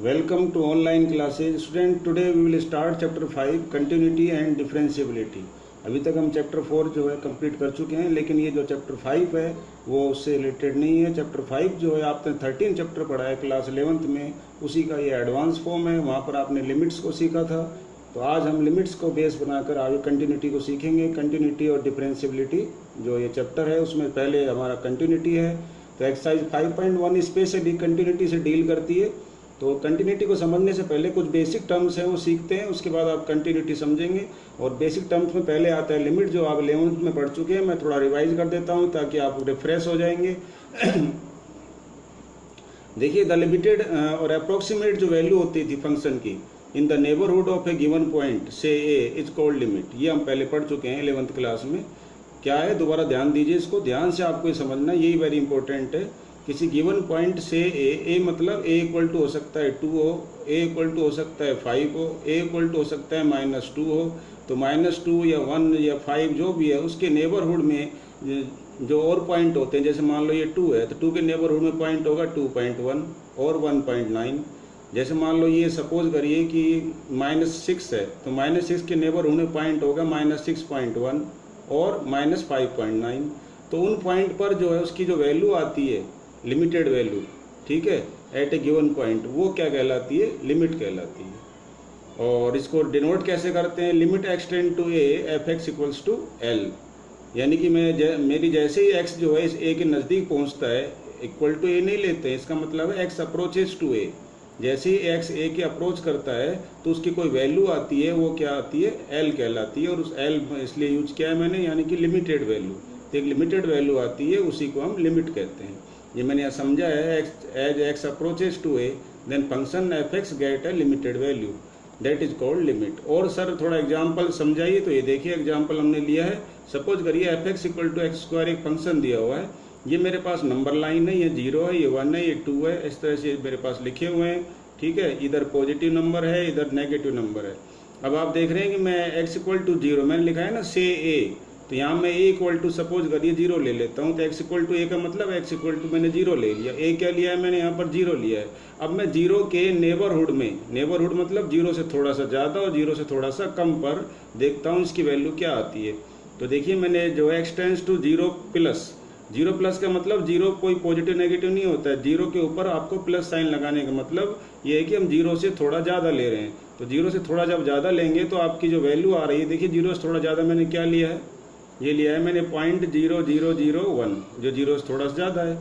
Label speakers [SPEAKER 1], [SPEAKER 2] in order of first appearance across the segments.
[SPEAKER 1] Welcome to online classes. Student, today we will start chapter 5 continuity and differentiability. अभी तक हम chapter 4 जो है कंप्लीट कर चुके हैं, लेकिन ये जो चैप्टर 5 है वो उससे रिलेटेड नहीं है। चैप्टर 5 जो है आपने 13 चैप्टर पढ़ा है क्लास 11th में, उसी का ये एडवांस फॉर्म है। वहाँ पर आपने लिमिट्स को सीखा था, तो आज हम लिमिट्स को बेस बनाकर आगे कंटिन्यूटी को सीखेंगे। कंटिन्यूटी और डिफरेंशिएबिलिटी जो ये चैप्टर है उसमें पहले हमारा कंटिन्यूटी है। तो एक्सरसाइज 5.1 स्पेशली कंटिन्यूटी से डील करती है। तो कंटिन्यूटी को समझने से पहले कुछ बेसिक टर्म्स हैं वो सीखते हैं, उसके बाद आप कंटिन्यूटी समझेंगे। और बेसिक टर्म्स में पहले आता है लिमिट, जो आप 11th में पढ़ चुके हैं। मैं थोड़ा रिवाइज कर देता हूँ ताकि आप रिफ्रेश हो जाएंगे। देखिए, द लिमिटेड और अप्रोक्सीमेट जो वैल्यू होती थी फंक्शन की in the neighbourhood of A given point से ए इज कॉल्ड लिमिट, ये हम पहले पढ़ चुके हैं 11th क्लास में। क्या है, दोबारा ध्यान दीजिए, इसको ध्यान से आपको ये समझना, यही वेरी इंपॉर्टेंट है। किसी गिवन पॉइंट से ए मतलब ए इक्वल टू हो सकता है 2 हो, ए इक्वल टू हो सकता है 5 हो, ए इक्वल टू हो सकता है -2 हो। तो -2 या 1 या 5 जो भी है, उसके नेबरहुड में जो और पॉइंट होते हैं, जैसे मान लो ये 2 है तो 2 के नेबरहुड में पॉइंट होगा 2.1 और 1.9। जैसे मान लो ये सपोज करिए कि -6 है तो -6 के नेबरहुड में पॉइंट होगा -6.1 और -5.9। तो उन पॉइंट पर जो है उसकी जो वैल्यू आती है लिमिटेड वैल्यू, ठीक है, एट ए गिवन पॉइंट, वो क्या कहलाती है, लिमिट कहलाती है। और इसको डिनोट कैसे करते हैं, limit X tend to A F X equals to L. यानी कि मेरी जैसे ही एक्स जो है इस ए के नज़दीक पहुंचता है, इक्वल टू ए नहीं लेते हैं, इसका मतलब है एक्स अप्रोचेस टू ए। जैसे ही एक्स ए के अप्रोच करता है तो उसकी कोई वैल्यू आती है, वो क्या आती है, एल कहलाती है। और उस एल इसलिए यूज किया है मैंने, यानी कि लिमिटेड वैल्यू। तो एक लिमिटेड वैल्यू आती है, उसी को हम लिमिट कहते हैं। ये मैंने यहाँ समझा है, as X approaches to A then function F X get a limited value, that is called limit. और सर थोड़ा एग्जांपल समझाइए, तो ये देखिए एग्जांपल हमने लिया है। सपोज करिए F X equal to X square एक फंक्शन दिया हुआ है। ये मेरे पास नंबर लाइन है, ये 0 है, ये 1 है, ये 2 है, इस तरह से मेरे पास लिखे हुए हैं, ठीक है। इधर पॉजिटिव नंबर है, इधर नेगेटिव नंबर है। अब आप देख रहे हैं कि मैं एक्स इक्वल टू 0 मैंने लिखा है ना, से ए, तो यहाँ मैं ए इक्वल टू सपोज करिए 0 ले लेता हूँ। तो एक्स इक्वल टू ए का मतलब एक्स इक्वल टू मैंने 0 ले लिया। ए क्या लिया है मैंने, यहाँ पर 0 लिया है। अब मैं 0 के नेबरहुड में, नेबरहुड मतलब 0 से थोड़ा सा ज़्यादा और 0 से थोड़ा सा कम पर देखता हूँ इसकी वैल्यू क्या आती है। तो देखिए मैंने जो एक्स टेंस टू 0 प्लस का मतलब 0 कोई पॉजिटिव नेगेटिव नहीं होता है। 0 के ऊपर आपको प्लस साइन लगाने का मतलब ये है कि हम 0 से थोड़ा ज़्यादा ले रहे हैं। तो 0 से थोड़ा जब ज़्यादा लेंगे तो आपकी जो वैल्यू आ रही है, देखिए 0 से थोड़ा ज़्यादा मैंने क्या लिया है, ये लिया है मैंने 0.0001, जो 0 से थोड़ा सा ज़्यादा है,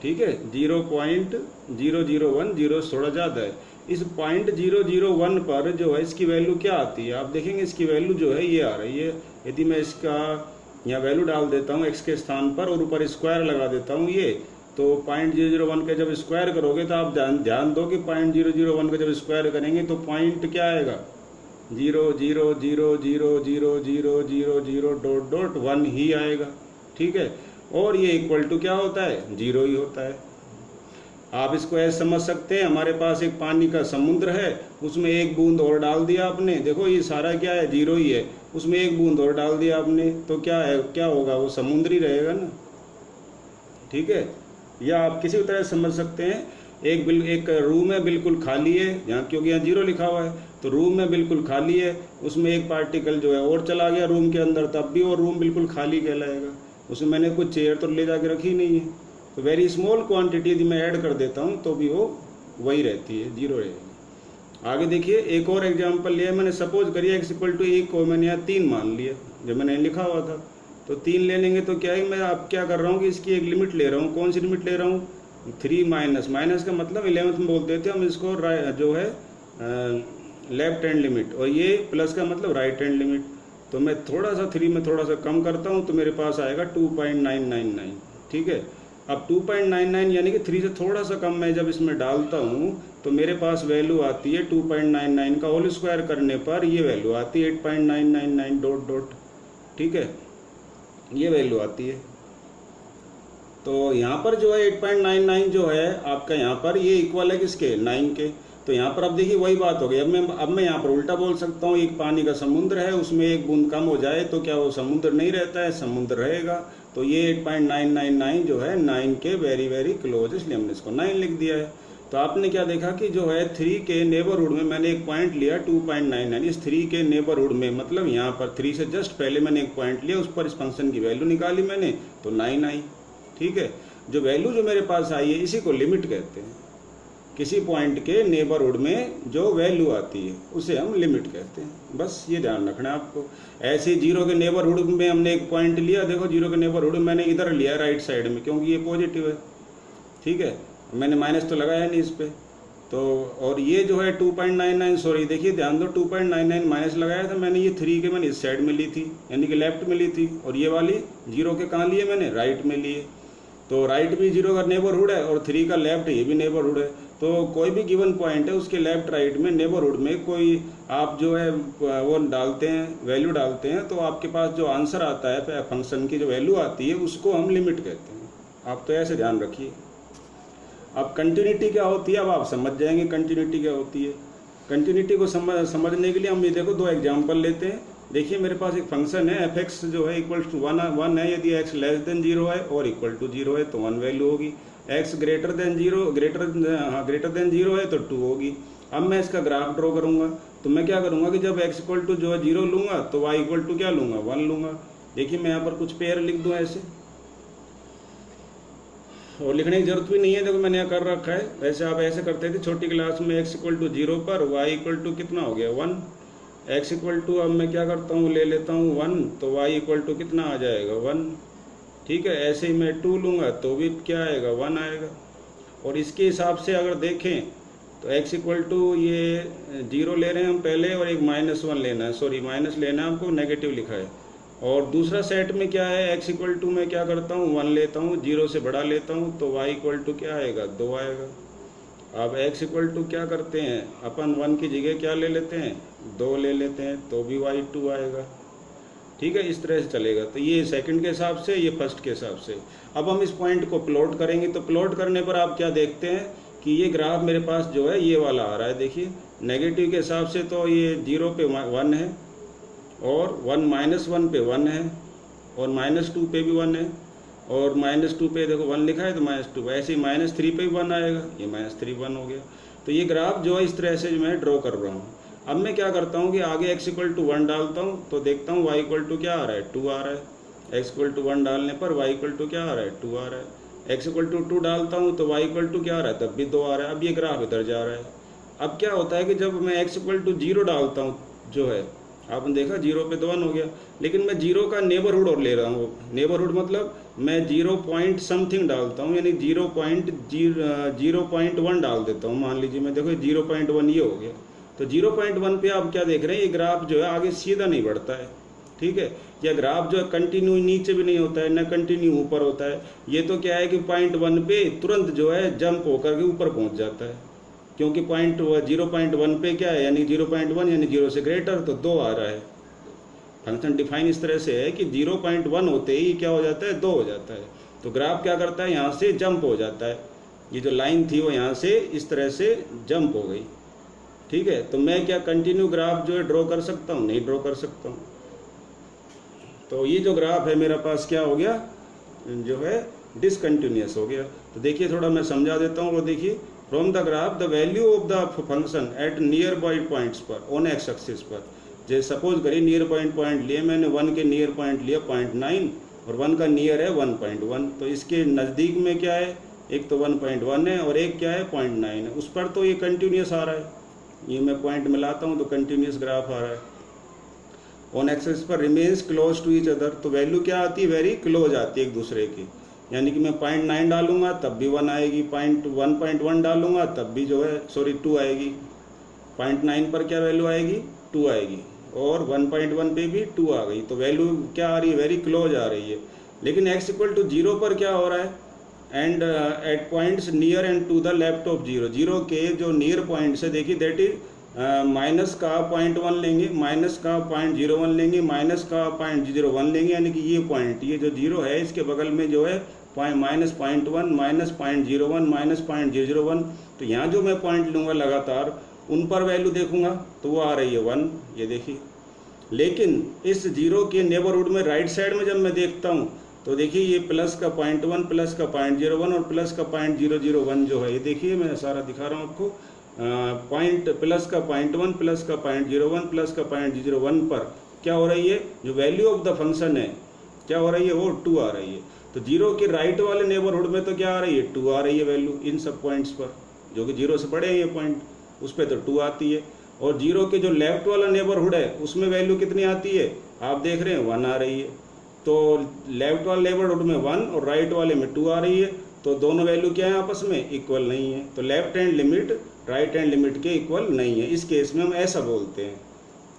[SPEAKER 1] ठीक है। 0.001 0 से थोड़ा ज़्यादा है। इस 0.001 पर जो है इसकी वैल्यू क्या आती है, आप देखेंगे इसकी वैल्यू जो है ये आ रही है। यदि मैं इसका यहाँ वैल्यू डाल देता हूँ एक्स के स्थान पर और ऊपर स्क्वायर लगा देता हूँ ये, तो 0.001 का जब स्क्वायर करोगे तो आप ध्यान दो कि 0.001 का जब स्क्वायर करेंगे तो पॉइंट क्या आएगा, 0.0000000.1 ही आएगा, ठीक है। और ये इक्वल टू क्या होता है, 0 ही होता है। आप इसको ऐसे समझ सकते हैं, हमारे पास एक पानी का समुद्र है, उसमें एक बूंद और डाल दिया आपने, देखो ये सारा क्या है, 0 ही है, उसमें एक बूंद और डाल दिया आपने तो क्या है, क्या होगा, वो समुद्र ही रहेगा ना, ठीक है। या आप किसी भी तरह समझ सकते हैं, एक रूम है बिल्कुल खाली है, यहाँ क्योंकि यहाँ 0 लिखा हुआ है, तो रूम में बिल्कुल खाली है, उसमें एक पार्टिकल जो है और चला गया रूम के अंदर, तब भी वो रूम बिल्कुल खाली कहलाएगा। उसमें मैंने कुछ चेयर तो ले जाके रखी नहीं है। तो वेरी स्मॉल क्वांटिटी यदि मैं ऐड कर देता हूँ तो भी वो वही रहती है, 0 रहेगी। आगे देखिए एक और एग्जांपल लिया मैंने। सपोज करिए एक्स इक्वल टू 1 को मैंने यहाँ 3 मान लिया, जो मैंने लिखा हुआ था। तो 3 ले लेंगे तो क्या है, मैं आप क्या कर रहा हूँ कि इसकी एक लिमिट ले रहा हूँ। कौन सी लिमिट ले रहा हूँ, 3 माइनस का मतलब 11th में बोल देते हैं हम इसको, जो है लेफ्ट हैंड लिमिट, और ये प्लस का मतलब राइट हैंड लिमिट। तो मैं थोड़ा सा 3 में थोड़ा सा कम करता हूँ तो मेरे पास आएगा 2.999, ठीक है। अब 2.99 यानी कि 3 से थोड़ा सा कम मैं जब इसमें डालता हूँ तो मेरे पास वैल्यू आती है 2.99 का होल स्क्वायर करने पर ये वैल्यू आती है 8.999 ... ठीक है, ये वैल्यू आती है। तो यहाँ पर जो है 8.99 जो है आपका, यहाँ पर ये इक्वल है किसके, 9 के। तो यहाँ पर अब देखिए वही बात हो गई। अब मैं यहाँ पर उल्टा बोल सकता हूँ, एक पानी का समुद्र है, उसमें एक बूंद कम हो जाए तो क्या वो समुद्र नहीं रहता है, समुद्र रहेगा। तो ये 8.999 जो है 9 के वेरी वेरी क्लोज, इसलिए हमने इसको 9 लिख दिया है। तो आपने क्या देखा कि जो है 3 के नेबरहुड में मैंने एक पॉइंट लिया 2.99। इस 3 के नेबरहुड में मतलब यहाँ पर 3 से जस्ट पहले मैंने एक पॉइंट लिया, उस पर इस फंक्शन की वैल्यू निकाली मैंने, तो 9 आई। ठीक है, जो वैल्यू जो मेरे पास आई है इसी को लिमिट कहते हैं। किसी पॉइंट के नेबरहुड में जो वैल्यू आती है उसे हम लिमिट कहते हैं। बस ये ध्यान रखना है आपको। ऐसे 0 के नेबरहुड में हमने एक पॉइंट लिया, देखो 0 के नेबरहुड मैंने इधर लिया राइट साइड में, क्योंकि ये पॉजिटिव है। ठीक है, मैंने माइनस तो लगाया नहीं इस पर। तो और ये जो है 2.99, सॉरी देखिए ध्यान दो, 2.99 माइनस लगाया था मैंने, ये 3 के मैंने इस साइड में ली थी, यानी कि लेफ्ट में ली थी, और ये वाली 0 के कहाँ लिए मैंने, राइट में लिए। तो राइट भी 0 का नेबरहुड है और 3 का लेफ्ट ये भी नेबरहुड है। तो कोई भी गिवन पॉइंट है उसके लेफ्ट राइट में नेबरहुड में कोई आप जो है वो डालते हैं, वैल्यू डालते हैं, तो आपके पास जो आंसर आता है फंक्शन की जो वैल्यू आती है उसको हम लिमिट कहते हैं। आप तो ऐसे ध्यान रखिए। अब कंटिन्यूटी क्या होती है, अब आप समझ जाएंगे कंटिन्यूटी क्या होती है। कंटिन्यूटी को समझने के लिए हम ये देखो 2 एग्जाम्पल लेते हैं। देखिए मेरे पास एक फंक्शन है fx जो है इक्वल टू 1 है, यदि x लेस देन 0 है और इक्वल टू 0 है तो 1 वैल्यू होगी। x ग्रेटर देन 0 है तो 2 होगी। अब मैं इसका ग्राफ ड्रॉ करूंगा, तो मैं क्या करूंगा कि जब x इक्वल टू जो है 0 लूंगा तो y इक्वल टू क्या लूंगा, 1 लूंगा। देखिए मैं यहाँ पर कुछ पेयर लिख दूँ ऐसे, और लिखने की जरूरत भी नहीं है, देखो मैंने यहाँ कर रखा है। वैसे आप ऐसे करते थे छोटी क्लास में, x इक्वल टू 0 पर y इक्वल टू कितना हो गया 1, x इक्वल टू अब मैं क्या करता हूँ ले लेता हूँ 1, तो y इक्वल टू कितना आ जाएगा 1। ठीक है, ऐसे ही मैं 2 लूँगा तो भी क्या आएगा 1 आएगा। और इसके हिसाब से अगर देखें तो x इक्वल टू ये 0 ले रहे हैं हम पहले, और एक -1 लेना है, सॉरी माइनस लेना है हमको, नेगेटिव लिखा है। और दूसरा सेट में क्या है, x इक्वल टू मैं क्या करता हूँ 1 लेता हूँ, 0 से बड़ा लेता हूँ, तो y इक्वल टू क्या आएगा 2 आएगा। अब x इक्वल टू क्या करते हैं अपन 1 की जगह क्या ले लेते हैं 2 ले लेते हैं, तो भी y 2 आएगा। ठीक है, इस तरह से चलेगा। तो ये सेकंड के हिसाब से, ये फर्स्ट के हिसाब से। अब हम इस पॉइंट को प्लॉट करेंगे, तो प्लॉट करने पर आप क्या देखते हैं कि ये ग्राफ मेरे पास जो है ये वाला आ रहा है। देखिए नेगेटिव के हिसाब से तो ये 0 पे 1 है, और 1 -1 पे 1 है, और -2 पे भी 1 है, और -2 पे देखो 1 लिखा है तो -2, ऐसे ही -3 पे भी 1 आएगा, ये -3 1 हो गया। तो ये ग्राफ जो है इस तरह से मैं ड्रॉ कर रहा हूँ। अब मैं क्या करता हूँ कि आगे x इक्वल टू 1 डालता हूँ, तो देखता हूँ y इक्वल टू क्या आ रहा है 2 आ रहा है। x इक्वल टू 1 डालने पर y इक्वल टू क्या आ रहा है 2 आ रहा है। x इक्वल टू 2 डालता हूँ तो y इक्वल टू क्या आ रहा है, तब भी 2 आ रहा है। अब ये ग्राफ इधर जा रहा है। अब क्या होता है कि जब मैं x इक्वल टू 0 डालता हूँ जो है, आपने देखा 0 पे तो 1 हो गया, लेकिन मैं 0 का नेबरहुड और ले रहा हूँ। नेबरहुड मतलब मैं 0 पॉइंट समथिंग डालता हूँ, यानी 0.1 डाल देता हूँ। मान लीजिए मैं देखो 0.1 ये हो गया, तो 0.1 पे आप क्या देख रहे हैं, ये ग्राफ जो है आगे सीधा नहीं बढ़ता है। ठीक है, यह ग्राफ जो है कंटिन्यू नीचे भी नहीं होता है, न कंटिन्यू ऊपर होता है। ये तो क्या है कि 0.1 पे तुरंत जो है जंप होकर के ऊपर पहुँच जाता है, क्योंकि 0.1 पे क्या है, यानी 0.1 यानी 0 से ग्रेटर, तो 2 आ रहा है। फंक्शन डिफाइन इस तरह से है कि 0.1 होते ही क्या हो जाता है 2 हो जाता है। तो ग्राफ क्या करता है, यहाँ से जंप हो जाता है। ये जो लाइन थी वो यहाँ से इस तरह से जंप हो गई। ठीक है, तो मैं क्या कंटिन्यू ग्राफ जो है ड्रॉ कर सकता हूँ, नहीं ड्रॉ कर सकता हूँ। तो ये जो ग्राफ है मेरा पास क्या हो गया, जो है डिसकंटिन्यूअस हो गया। तो देखिए थोड़ा मैं समझा देता हूँ। वो देखिए, from the graph the value of the function at near by points पर ऑन एक्स एक्सिस पर, जैसे सपोज करिए नियर पॉइंट लिए मैंने, 1 के नियर पॉइंट लिया 0.9 और 1 का नियर है 1.1, तो इसके नज़दीक में क्या है, एक तो 1.1 है और एक क्या है 0.9 है। उस पर तो ये कंटिन्यूस आ रहा है, ये मैं पॉइंट मिलाता हूँ तो कंटिन्यूस ग्राफ आ रहा है। ऑन एक्सिस पर remains close to each other, तो वैल्यू क्या आती है, वेरी क्लोज आती है एक दूसरे की। यानी कि मैं 0.9 डालूंगा तब भी 1 आएगी, 1.1 डालूंगा तब भी जो है 2 आएगी। 0.9 पर क्या वैल्यू आएगी 2 आएगी, और 1.1 पे भी 2 आ गई। तो वैल्यू क्या आ रही है, वेरी क्लोज आ रही है। लेकिन x इक्वल टू 0 पर क्या हो रहा है, and at points near and to the left of 0, 0 के जो नियर पॉइंट्स है देखिए, दैट इज माइनस का 0.1 लेंगे, माइनस का 0.01 लेंगे, माइनस का 0.01 लेंगे, यानी कि ये पॉइंट, ये जो 0 है इसके बगल में जो है -0.1, -0.01, -0.001। तो यहाँ जो मैं पॉइंट लूँगा लगातार उन पर वैल्यू देखूंगा तो वो आ रही है 1, ये देखिए। लेकिन इस 0 के नेबरहुड में राइट साइड में जब मैं देखता हूँ तो देखिए ये प्लस का 0.1, प्लस का 0.01 और प्लस का 0.001 जो है, ये देखिए मैं सारा दिखा रहा हूँ आपको। पॉइंट प्लस का 0.1, प्लस का 0.01, प्लस का 0.01 पर क्या हो रही है, जो वैल्यू ऑफ द फंक्शन है क्या हो रही है, वो 2 आ रही है। तो 0 के राइट वाले नेबरहुड में तो क्या आ रही है, 2 आ रही है वैल्यू इन सब पॉइंट्स पर, जो कि 0 से बड़े हैं ये पॉइंट, उस पर तो 2 आती है। और 0 के जो लेफ्ट वाला नेबरहुड है उसमें वैल्यू कितनी आती है, आप देख रहे हैं 1 आ रही है। तो लेफ्ट वाले नेबरहुड में 1 और राइट वाले में 2 आ रही है, तो दोनों वैल्यू क्या है, आपस में इक्वल नहीं है। तो left hand limit right hand limit के इक्वल नहीं है। इस केस में हम ऐसा बोलते हैं,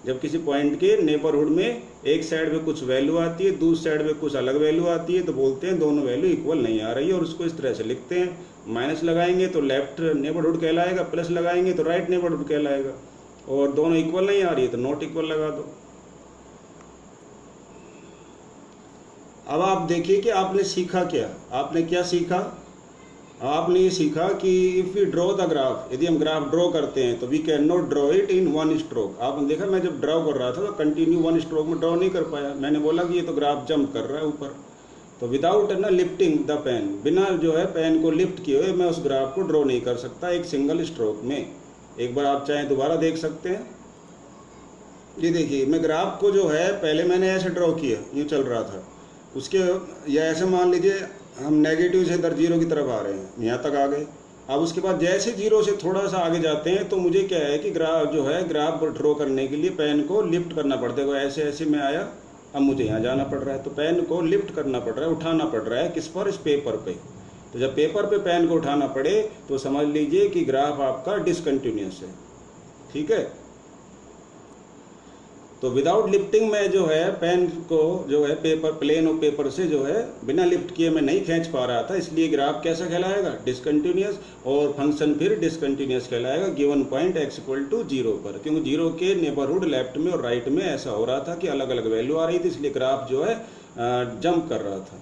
[SPEAKER 1] जब किसी पॉइंट के नेबरहुड में एक साइड में कुछ वैल्यू आती है, दूसरी साइड में कुछ अलग वैल्यू आती है, तो बोलते हैं दोनों वैल्यू इक्वल नहीं आ रही है। और उसको इस तरह से लिखते हैं, माइनस लगाएंगे तो लेफ्ट नेबरहुड कहलाएगा, प्लस लगाएंगे तो राइट नेबरहुड कहलाएगा। और दोनों इक्वल नहीं आ रही है तो नॉट इक्वल लगा दो। अब आप देखिए कि आपने सीखा क्या, आपने क्या सीखा, आपने ये सीखा कि if we draw the graph, यदि हम ग्राफ ड्रॉ करते हैं तो वी कैन नॉट ड्रॉ इट इन 1 स्ट्रोक। आपने देखा मैं जब ड्रॉ कर रहा था तो कंटिन्यू 1 स्ट्रोक में ड्रॉ नहीं कर पाया, मैंने बोला कि ये तो ग्राफ जंप कर रहा है ऊपर। तो विदाउट ना लिफ्टिंग द पेन, बिना जो है पेन को लिफ्ट किए हुए मैं उस ग्राफ को ड्रॉ नहीं कर सकता एक सिंगल स्ट्रोक में। एक बार आप चाहें दोबारा देख सकते हैं। ये देखिए मैं ग्राफ को जो है पहले मैंने ऐसे ड्रॉ किया, यूँ चल रहा था, उसके या ऐसे मान लीजिए हम नेगेटिव से इधर 0 की तरफ आ रहे हैं, यहाँ तक आ गए। अब उसके बाद जैसे 0 से थोड़ा सा आगे जाते हैं तो मुझे क्या है कि ग्राफ जो है, ग्राफ ड्रॉ करने के लिए पेन को लिफ्ट करना पड़ता है। ऐसे ऐसे में आया, अब मुझे यहाँ जाना पड़ रहा है, तो पेन को लिफ्ट करना पड़ रहा है, उठाना पड़ रहा है किस पर, इस पेपर पे। तो जब पेपर पे पेन को उठाना पड़े तो समझ लीजिए कि ग्राफ आपका डिसकंटिन्यूअस है, ठीक है। तो विदाउट लिफ्टिंग में जो है पेन को जो है पेपर, प्लेन और पेपर से जो है बिना लिफ्ट किए मैं नहीं खींच पा रहा था, इसलिए ग्राफ कैसा कहलाएगा, डिसकंटिन्यूअस। और फंक्शन फिर डिसकंटिन्यूअस कहलाएगा गिवन पॉइंट x = 0 पर, क्योंकि 0 के नेबरहुड लेफ्ट में और राइट में ऐसा हो रहा था कि अलग अलग वैल्यू आ रही थी, इसलिए ग्राफ जो है जंप कर रहा था।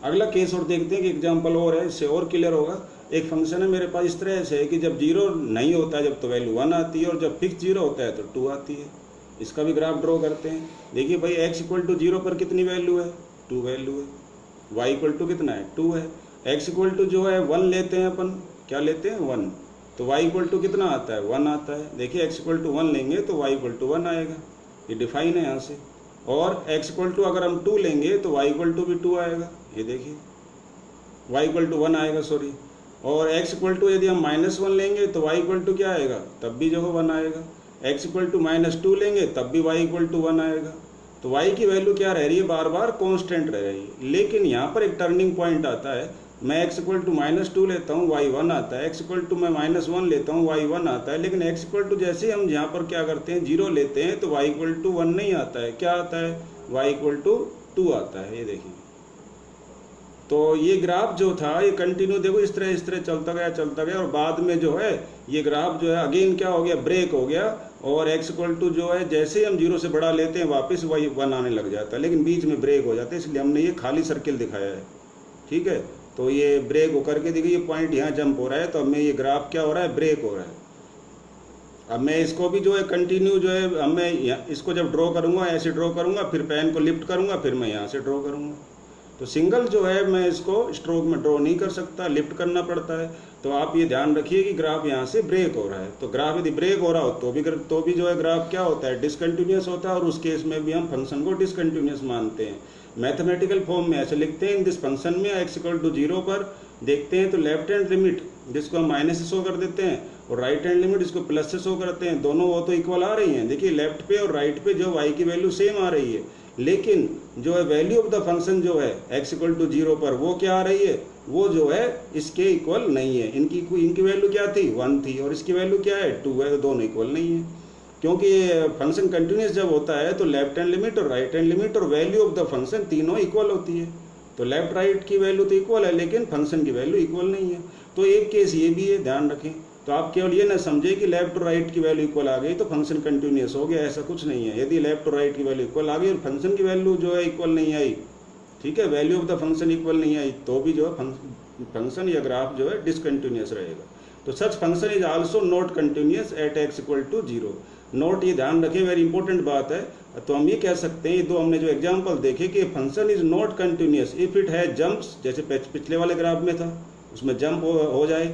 [SPEAKER 1] अगला केस और देखते हैं कि एग्जाम्पल और है, इससे और क्लियर होगा। एक फंक्शन है मेरे पास, इस तरह से है कि जब 0 नहीं होता है जब तो वैल्यू 1 आती है, और जब फिक्स 0 होता है तो 2 आती है। इसका भी ग्राफ ड्रॉ करते हैं। देखिए भाई x = 0 पर कितनी वैल्यू है, 2 वैल्यू है। y = कितना है, 2 है। x = जो है 1 लेते हैं अपन, क्या लेते हैं, 1। तो y = कितना आता है, 1 आता है। देखिए x = 1 लेंगे तो y = 1 आएगा, ये डिफाइन है यहाँ से। और x = अगर हम 2 लेंगे तो y = भी 2 आएगा, ये देखिए y = 1 आएगा, सॉरी। और x = यदि हम -1 लेंगे तो y = क्या आएगा, तब भी जो है 1 आएगा। x = -2 लेंगे तब भी y = 1 आएगा। तो y की वैल्यू क्या रह रही है, बार बार कांस्टेंट रह रही है। लेकिन यहाँ पर एक टर्निंग पॉइंट आता है, मैं x = -2 लेता हूँ y 1 आता है, x = मैं -1 लेता हूँ y 1 आता है। लेकिन x = जैसे हम यहाँ पर क्या करते हैं, 0 लेते हैं तो y = 1 नहीं आता है, क्या आता है, y = 2 आता है, ये देखिए। तो ये ग्राफ जो था ये कंटिन्यू देखो इस तरह चलता गया और बाद में जो है ये ग्राफ जो है अगेन क्या हो गया, ब्रेक हो गया। और x = जो है जैसे ही हम 0 से बड़ा लेते हैं वापस वही 1 आने लग जाता है, लेकिन बीच में ब्रेक हो जाता है, इसलिए हमने ये खाली सर्किल दिखाया है, ठीक है। तो ये ब्रेक होकर के देखिए ये पॉइंट यहाँ जंप हो रहा है, तो हमें ये ग्राफ क्या हो रहा है, ब्रेक हो रहा है। अब मैं इसको भी जो है कंटिन्यू जो है, अब मैं इसको जब ड्रॉ करूँगा ऐसे ड्रॉ करूँगा, फिर पेन को लिफ्ट करूँगा, फिर मैं यहाँ से ड्रॉ करूँगा। तो सिंगल जो है मैं इसको स्ट्रोक में ड्रॉ नहीं कर सकता, लिफ्ट करना पड़ता है। तो आप ये ध्यान रखिए कि ग्राफ यहाँ से ब्रेक हो रहा है। तो ग्राफ यदि ब्रेक हो रहा हो तो भी जो है ग्राफ क्या होता है, डिसकंटिन्यूअस होता है, और उस केस में भी हम फंक्शन को डिसकंटिन्यूअस मानते हैं। मैथमेटिकल फॉर्म में ऐसे लिखते हैं, इन दिस फंक्शन में x = 0 पर देखते हैं तो लेफ्ट हैंड लिमिट जिसको हम माइनस से शो कर देते हैं और राइट हैंड लिमिट जिसको प्लस से शो करते हैं, दोनों वो तो इक्वल आ रही हैं। देखिए लेफ्ट पे और राइट पे जो y की वैल्यू सेम आ रही है, लेकिन जो है वैल्यू ऑफ द फंक्शन जो है x = 0 पर वो क्या आ रही है, वो जो है इसके इक्वल नहीं है। इनकी वैल्यू क्या थी, 1 थी, और इसकी वैल्यू क्या है, 2 है, दोनों इक्वल नहीं है। क्योंकि फंक्शन कंटिन्यूस जब होता है तो लेफ्ट हैंड लिमिट और राइट हैंड लिमिट और वैल्यू ऑफ द फंक्शन तीनों इक्वल होती है। तो लेफ्ट राइट की वैल्यू तो इक्वल है, लेकिन फंक्शन की वैल्यू इक्वल नहीं है। तो एक केस ये भी है, ध्यान रखें। तो आप केवल ये ना समझे कि लेफ्ट और राइट की वैल्यू इक्वल आ गई तो फंक्शन कंटिन्यूस हो गया, ऐसा कुछ नहीं है। यदि लेफ्ट और राइट की वैल्यू इक्वल आ गई और फंक्शन की वैल्यू जो है इक्वल नहीं आई, ठीक है, value of the function equal नहीं आई, तो भी जो है फंक्शन या ग्राफ जो है डिसकंटिन्यूस रहेगा। तो सच function is also not continuous eight x = 0। Note ये ध्यान रखें, वेरी इंपॉर्टेंट बात है। तो हम ये कह सकते हैं, ये दो हमने जो एग्जांपल देखे कि function is not continuous if it है जंप्स, जैसे पिछले वाले ग्राफ में था, उसमें जंप हो जाए,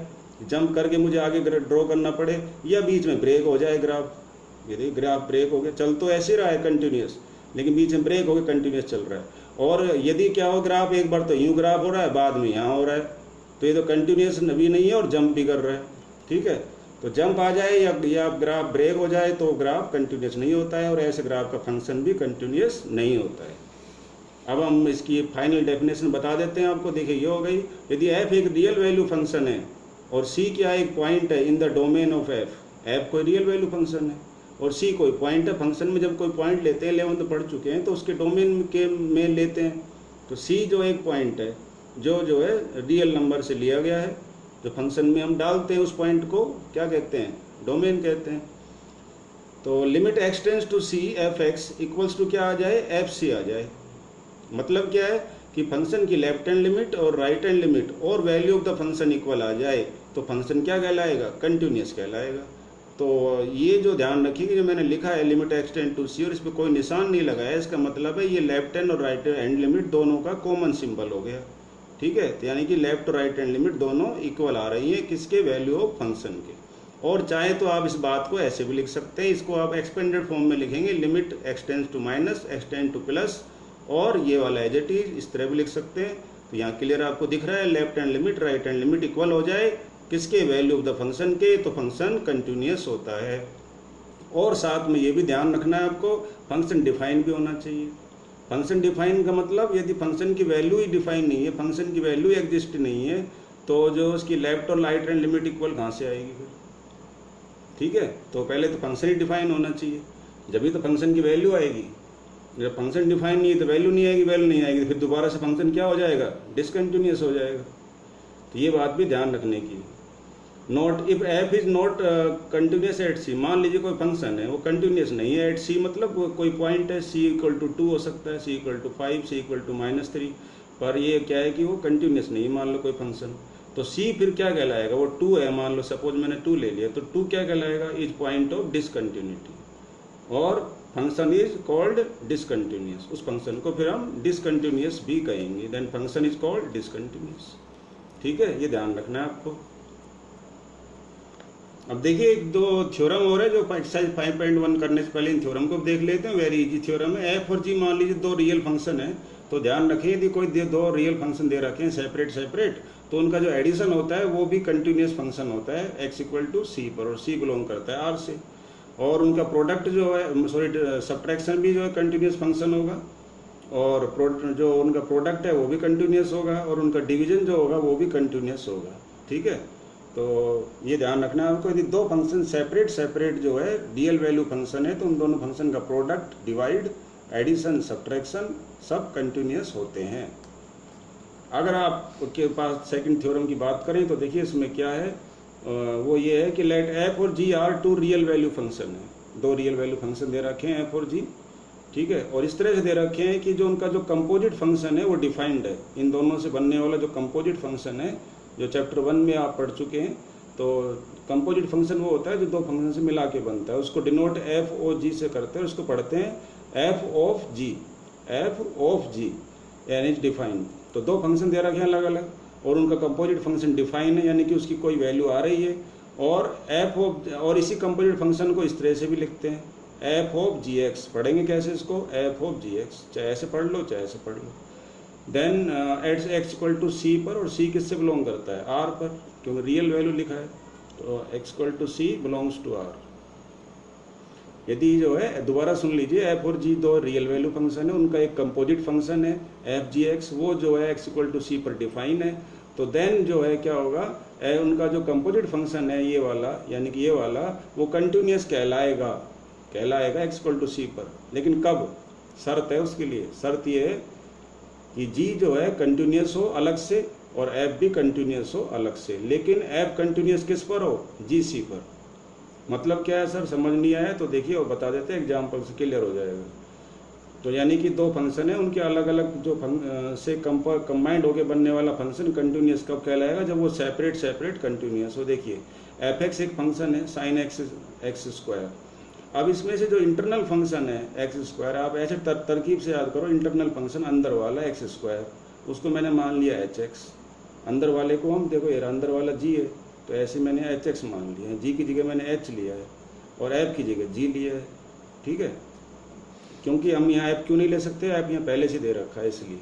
[SPEAKER 1] जंप करके मुझे आगे ड्रॉ करना पड़े, या बीच में ब्रेक हो जाए ग्राफ। ये देखिए ग्राफ ब्रेक हो गया, चल तो ऐसे रहा है कंटिन्यूस, लेकिन बीच में ब्रेक हो गया, कंटिन्यूस चल रहा है। और यदि क्या हो ग्राफ, एक बार तो यूँ ग्राफ हो रहा है, बाद में यहाँ हो रहा है, तो ये तो कंटिन्यूस भी नहीं है और जंप भी कर रहा है। ठीक है, तो जंप आ जाए या ग्राफ ब्रेक हो जाए तो ग्राफ कंटिन्यूस नहीं होता है, और ऐसे ग्राफ का फंक्शन भी कंटिन्यूस नहीं होता है। अब हम इसकी फाइनल डेफिनेशन बता देते हैं आपको। देखिए ये हो गई, यदि एफ एक रियल वैल्यू फंक्शन है और सी क्या एक पॉइंट है in the domain of F, F कोई रियल वैल्यू फंक्शन है और सी कोई पॉइंट है। फंक्शन में जब कोई पॉइंट लेते हैं, 11th पढ़ चुके हैं, तो उसके डोमेन के में लेते हैं। तो सी जो एक पॉइंट है जो है रियल नंबर से लिया गया है, जो फंक्शन में हम डालते हैं उस पॉइंट को क्या कहते हैं, डोमेन कहते हैं। तो limit X tends to C F X equals to क्या आ जाए, एफ सी आ जाए। मतलब क्या है कि फंक्शन की लेफ्ट हैंड लिमिट और राइट हैंड लिमिट और value of the function equal आ जाए तो फंक्शन क्या कहलाएगा, कंटिन्यूस कहलाएगा। तो ये जो ध्यान रखिए कि जो मैंने लिखा है लिमिट एक्स टेंड टू सी और इस पर कोई निशान नहीं लगाया, इसका मतलब है ये लेफ्ट हैंड और राइट हैंड लिमिट दोनों का कॉमन सिंबल हो गया। ठीक है, तो यानी कि लेफ्ट और राइट हैंड लिमिट दोनों इक्वल आ रही है, किसके, वैल्यू ऑफ फंक्शन के। और चाहे तो आप इस बात को ऐसे भी लिख सकते हैं, इसको आप एक्सपेंडेड फॉर्म में लिखेंगे, limit X tends to minus X tend to plus, और ये वाला एज इट इज इस तरह भी लिख सकते हैं। तो यहाँ क्लियर आपको दिख रहा है, left hand limit right hand limit equal हो जाए किसके, वैल्यू ऑफ द फंक्शन के, तो फंक्शन कंटिन्यूस होता है। और साथ में ये भी ध्यान रखना है आपको, फंक्शन डिफाइन भी होना चाहिए। फंक्शन डिफाइन का मतलब यदि फंक्शन की वैल्यू ही डिफाइन नहीं है, फंक्शन की वैल्यू एग्जिस्ट नहीं है, तो जो उसकी लेफ्ट और राइट हैंड लिमिट इक्वल कहाँ से आएगी फिर। ठीक है, तो पहले तो फंक्शन ही डिफाइन होना चाहिए, जब तो फंक्शन की वैल्यू आएगी। जब फंक्शन डिफाइन नहीं है तो वैल्यू नहीं आएगी, वैल्यू नहीं आएगी, फिर दोबारा से फंक्शन क्या हो जाएगा, डिसकंटिन्यूस हो जाएगा। तो ये बात भी ध्यान रखने की। Not if F is not continuous at C, मान लीजिए कोई फंक्शन है वो कंटिन्यूस नहीं है एट सी, मतलब कोई पॉइंट है सी इक्वल टू 2 हो सकता है, C equal to 5, C equal to -3, पर ये क्या है कि वो कंटिन्यूस नहीं है, मान लो कोई फंक्शन, तो सी फिर क्या कहलाएगा, वो 2 है, मान लो सपोज मैंने 2 ले लिया, तो 2 क्या कहलाएगा, इज पॉइंट ऑफ डिसकंटिन्यूटी, और फंक्शन इज कॉल्ड डिसकंटिन्यूस। उस फंक्शन को फिर हम डिसकंटिन्यूस भी कहेंगे, then function is called discontinuous. ठीक है, ये ध्यान रखना है आपको। अब देखिए एक दो थ्योरम हो रहा है जो एक्सरसाइज 5.1 करने से पहले इन थ्योरम को देख लेते हैं। वेरी इजी थ्योरम है। एफ और जी मान लीजिए दो रियल फंक्शन है, तो ध्यान रखें यदि कोई दो रियल फंक्शन दे रखे हैं सेपरेट, तो उनका जो एडिशन होता है वो भी कंटिन्यूस फंक्शन होता है एक्स इक्वल टू सी पर, और सी बिलोंग करता है आर से, और उनका प्रोडक्ट जो है सब्ट्रैक्शन भी जो है कंटिन्यूस फंक्शन होगा, और जो उनका प्रोडक्ट है वो भी कंटिन्यूस होगा, और उनका डिवीजन जो होगा वो भी कंटिन्यूस होगा। ठीक है, तो ये ध्यान रखना है आपको, यदि दो फंक्शन सेपरेट जो है रियल वैल्यू फंक्शन है, तो उन दोनों फंक्शन का प्रोडक्ट, डिवाइड, एडिशन, सब्ट्रैक्शन सब कंटिन्यूस होते हैं। अगर आपके पास सेकंड थ्योरम की बात करें तो देखिए इसमें क्या है, वो ये है कि लेट एफ और G are two real value function है, दो रियल वैल्यू फंक्शन दे रखे हैं एफ और जी। ठीक है, और इस तरह से दे रखे हैं कि जो उनका जो कंपोजिट फंक्शन है वो डिफाइंड है, इन दोनों से बनने वाला जो कंपोजिट फंक्शन है जो चैप्टर 1 में आप पढ़ चुके हैं, तो कंपोजिट फंक्शन वो होता है जो दो फंक्शन से मिला के बनता है, उसको डिनोट एफ ओ जी से करते हैं, उसको पढ़ते हैं एफ ऑफ जी यानी डिफाइंड। तो दो फंक्शन दे रखे हैं अलग अलग, और उनका कंपोजिट फंक्शन डिफाइन है, यानी कि उसकी कोई वैल्यू आ रही है, और एफ ऑफ, और इसी कंपोजिट फंक्शन को इस तरह से भी लिखते हैं एफ ऑफ जी एक्स। पढ़ेंगे कैसे इसको, एफ ऑफ जी एक्स, चाहे ऐसे पढ़ लो चाहे ऐसे पढ़ लो। Then at X equal to C पर, और सी किससे बिलोंग करता है, आर पर, क्योंकि रियल वैल्यू लिखा है, तो X equal to C belongs to R. यदि जो है दोबारा सुन लीजिए, एफ और जी दो रियल वैल्यू फंक्शन है, उनका एक कंपोजिट फंक्शन है एफ जी एक्स, वो जो है एक्स इक्वल टू सी पर डिफाइन है, तो देन जो है क्या होगा, उनका जो कंपोजिट फंक्शन है ये वाला, यानी कि ये वाला, वो कंटिन्यूस कहलाएगा एक्स इक्वल टू सी पर। लेकिन कब, शर्त है उसके लिए, शर्त ये है कि जी जो है कंटिन्यूस हो अलग से, और एफ भी कंटिन्यूस हो अलग से, लेकिन एफ कंटिन्यूस किस पर हो, जी सी पर। मतलब क्या है सर, समझ नहीं आया तो देखिए और बता देते हैं, एग्जाम्पल से क्लियर हो जाएगा। तो यानी कि दो फंक्शन है, उनके अलग अलग जो से कंबाइंड होकर बनने वाला फंक्शन कंटिन्यूस कब कहलाएगा, जब वो सेपरेट कंटिन्यूस हो। देखिए एफ एक्स एक फंक्शन है साइन एक्स स्क्वायर, अब इसमें से जो इंटरनल फंक्शन है एक्स स्क्वायर, आप ऐसे तरकीब से याद करो, इंटरनल फंक्शन अंदर वाला एक्स स्क्वायर, उसको मैंने मान लिया एच एक्स, अंदर वाले को हम देखो ये अंदर वाला जी है, तो ऐसे मैंने एच एक्स मान लिया है, जी की जगह मैंने एच लिया है और ऐप की जगह जी लिया है, ठीक है। क्योंकि हम यहाँ ऐप क्यों नहीं ले सकते, ऐप यहाँ पहले से दे रखा है इसलिए,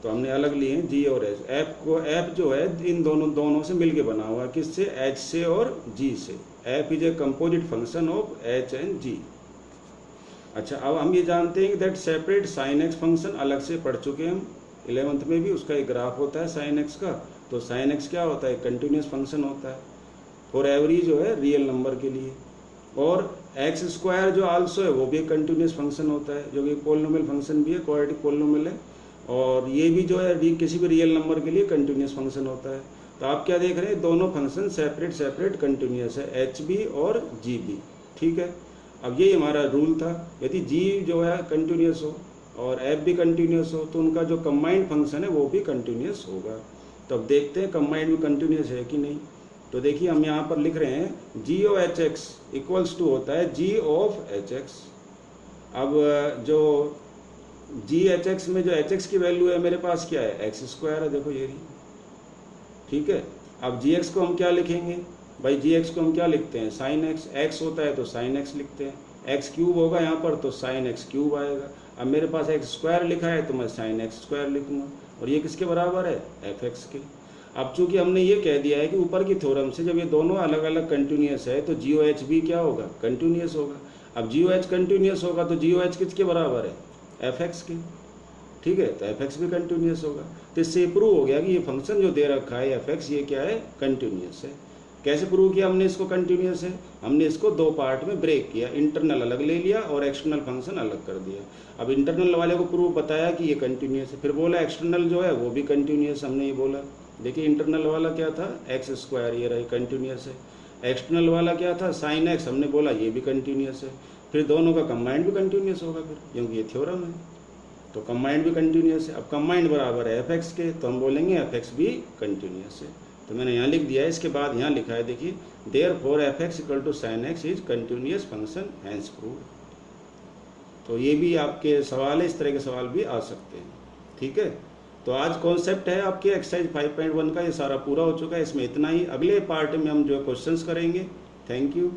[SPEAKER 1] तो हमने अलग लिए हैं जी और एच। ऐप जो है इन दोनों से मिलके बना हुआ है, किससे, एच से और जी से। F is a composite function of H and G. अच्छा, अब हम ये जानते हैं कि that separate sine X function, अलग से पढ़ चुके हैं हम 11th में भी, उसका एक ग्राफ होता है साइन एक्स का। तो साइन एक्स क्या होता है, कंटिन्यूस फंक्शन होता है फॉर एवरी जो है रियल नंबर के लिए। और एक्स स्क्वायर जो आल्सो है वो भी एक कंटिन्यूस फंक्शन होता है, जो कि पोलिनोमियल फंक्शन भी है, क्वाड्रेटिक पोलिनोमियल है, और ये भी जो है किसी भी रियल नंबर के लिए कंटिन्यूस फंक्शन होता है। तो आप क्या देख रहे हैं, दोनों फंक्शन सेपरेट कंटिन्यूस है, एच बी और जी बी, ठीक है। अब यही हमारा रूल था, यदि जी जो है कंटिन्यूस हो और एफ भी कंटिन्यूस हो तो उनका जो कंबाइंड फंक्शन है वो भी कंटिन्यूस होगा। तो अब देखते हैं कंबाइंड में कंटिन्यूस है कि नहीं। तो देखिए हम यहाँ पर लिख रहे हैं G of H X equals to होता है जी ऑफ एच एक्स। अब जो जी एच एक्स में जो एच एक्स की वैल्यू है मेरे पास क्या है, एक्स स्क्वायर है, देखो ये रही, ठीक है। अब जी एक्स को हम क्या लिखेंगे भाई, जी एक्स को हम क्या लिखते हैं, साइन एक्स, एक्स होता है तो साइन एक्स लिखते हैं, एक्स क्यूब होगा यहाँ पर तो साइन एक्स क्यूब आएगा। अब मेरे पास एक्स स्क्वायर लिखा है तो मैं साइन एक्स स्क्वायर लिखूंगा, और ये किसके बराबर है, एफ एक्स के। अब चूंकि हमने ये कह दिया है कि ऊपर की थ्योरम से जब ये दोनों अलग अलग कंटिन्यूस है तो जी ओ एच भी क्या होगा, कंटिन्यूस होगा। अब जी ओ एच कंटिन्यूस होगा तो जी ओ एच किसके बराबर है, एफ एक्स के, ठीक है, तो एफ एक्स भी कंटिन्यूस होगा। तो इससे प्रूव हो गया कि ये फंक्शन जो दे रखा है एफ एक्स, ये क्या है, कंटिन्यूस है। कैसे प्रूव किया हमने इसको कंटिन्यूस है, हमने इसको दो पार्ट में ब्रेक किया, इंटरनल अलग ले लिया और एक्सटर्नल फंक्शन अलग कर दिया। अब इंटरनल वाले को प्रूव बताया कि ये कंटिन्यूस है, फिर बोला एक्सटर्नल जो है वो भी कंटिन्यूस, हमने ये बोला। देखिए इंटरनल वाला क्या था, एक्स स्क्वायर, ये रही कंटिन्यूस है। एक्सटर्नल वाला क्या था, साइन एक्स, हमने बोला ये भी कंटिन्यूस है। फिर दोनों का कंबाइंड भी कंटिन्यूस होगा फिर, क्योंकि ये थ्योरम है, तो कंबाइंड भी कंटिन्यूस है। अब कंबाइंड बराबर है एफ एक्स के, तो हम बोलेंगे एफ एक्स भी कंटिन्यूस है। तो मैंने यहाँ लिख दिया है, इसके बाद यहाँ लिखा है देखिए, therefore F X equal to sine X is continuous function hence proved. तो ये भी आपके सवाल है, इस तरह के सवाल भी आ सकते हैं, ठीक है। तो आज कॉन्सेप्ट है आपके एक्सरसाइज 5.1 का ये सारा पूरा हो चुका है। इसमें इतना ही, अगले पार्ट में हम जो क्वेश्चंस करेंगे। Thank you.